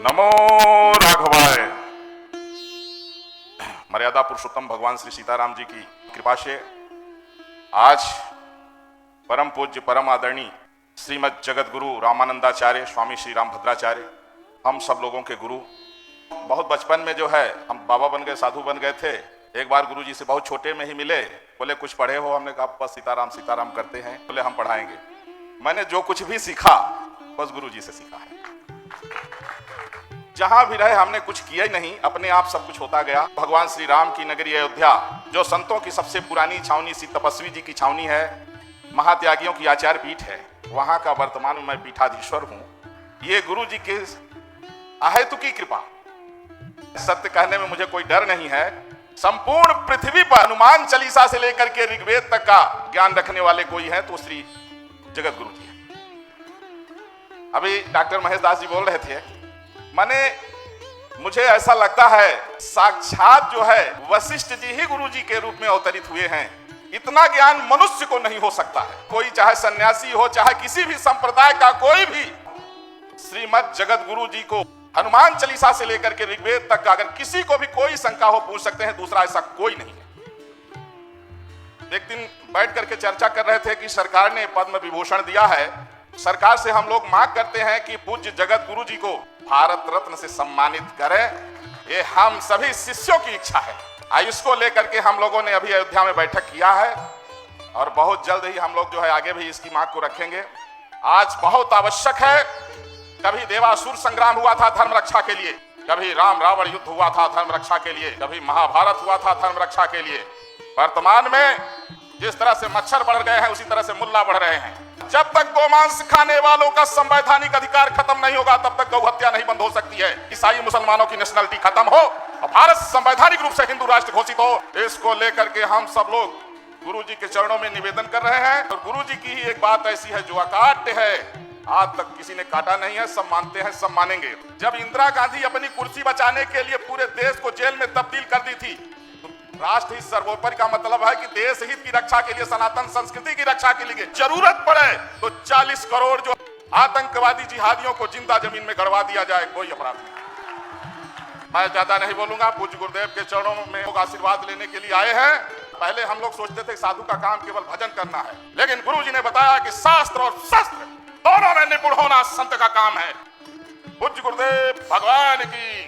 नमो राघवाय। मर्यादा पुरुषोत्तम भगवान श्री सीताराम जी की कृपा से आज परम पूज्य परम आदरणीय श्रीमद जगत गुरु रामानंदाचार्य स्वामी श्री रामभद्राचार्य, हम सब लोगों के गुरु, बहुत बचपन में जो है हम बाबा बन गए, साधु बन गए थे। एक बार गुरु जी से बहुत छोटे में ही मिले, बोले कुछ पढ़े हो? हमने कहा बस सीताराम सीताराम करते हैं। बोले हम पढ़ाएंगे। मैंने जो कुछ भी सीखा बस गुरु जी से सीखा है। जहां भी रहे हमने कुछ किया ही नहीं, अपने आप सब कुछ होता गया। भगवान श्री राम की नगरी अयोध्या, जो संतों की सबसे पुरानी छावनी सी तपस्वी जी की छावनी है, महात्यागियों की आचार्य पीठ है, वहां का वर्तमान में मैं पीठाधीश्वर हूं। ये गुरु जी के अहेतु की कृपा। सत्य कहने में मुझे कोई डर नहीं है। संपूर्ण पृथ्वी पर हनुमान चालीसा से लेकर के ऋग्वेद तक का ज्ञान रखने वाले कोई है तो श्री जगत गुरु जी है। अभी डॉक्टर महेश दास जी बोल रहे थे, मुझे ऐसा लगता है साक्षात जो है वशिष्ठ जी ही गुरु जी के रूप में अवतरित हुए हैं। इतना ज्ञान मनुष्य को नहीं हो सकता है। कोई चाहे सन्यासी हो, चाहे किसी भी संप्रदाय का कोई भी, श्रीमद जगत गुरु जी को हनुमान चालीसा से लेकर के ऋग्वेद तक का अगर किसी को भी कोई शंका हो पूछ सकते हैं, दूसरा ऐसा कोई नहीं है। एक दिन बैठ करके चर्चा कर रहे थे कि सरकार ने पद्म विभूषण दिया है। सरकार से हम लोग मांग करते हैं कि पूज्य जगत गुरु जी को भारत रत्न से सम्मानित करें। ये हम सभी शिष्यों की इच्छा है। इसको लेकर के हम लोगों ने अभी अयोध्या में बैठक किया है और बहुत जल्द ही हम लोग जो है आगे भी इसकी मांग को रखेंगे। आज बहुत आवश्यक है। कभी देवासुर संग्राम हुआ था धर्म रक्षा के लिए, कभी राम रावण युद्ध हुआ था धर्म रक्षा के लिए, कभी महाभारत हुआ था धर्म रक्षा के लिए। वर्तमान में जिस तरह से मच्छर बढ़ गए हैं उसी तरह से मुल्ला बढ़ रहे हैं। जब तक गोमांस खाने वालों का संवैधानिक अधिकार खत्म नहीं होगा तब तक गौ हत्या नहीं बंद हो सकती है। ईसाई मुसलमानों की नेशनलिटी खत्म हो और भारत संवैधानिक रूप से हिंदू राष्ट्र घोषित हो, इसको लेकर के हम सब लोग गुरु जी के चरणों में निवेदन कर रहे हैं। और गुरु जी की ही एक बात ऐसी है जो अकाट्य है, आज तक किसी ने काटा नहीं है। सब मानते हैं, सब मानेंगे। जब इंदिरा गांधी अपनी कुर्सी बचाने के लिए पूरे देश को जेल में तब्दील कर दी थी, राष्ट्र हित सर्वोपरि का मतलब है कि देश हित की रक्षा के लिए, सनातन संस्कृति की रक्षा के लिए जरूरत पड़े तो 40 करोड़ जो आतंकवादी जिहादियों को जिंदा जमीन में गड़वा दिया जाए, कोई अपराध नहीं। मैं ज्यादा नहीं बोलूंगा। पूज्य गुरुदेव के चरणों में लोग आशीर्वाद लेने के लिए आए हैं। पहले हम लोग सोचते थे साधु का काम केवल भजन करना है, लेकिन गुरु जी ने बताया कि शास्त्र और शस्त्र दोनों में निपुण होना संत का काम है। पूज्य गुरुदेव भगवान की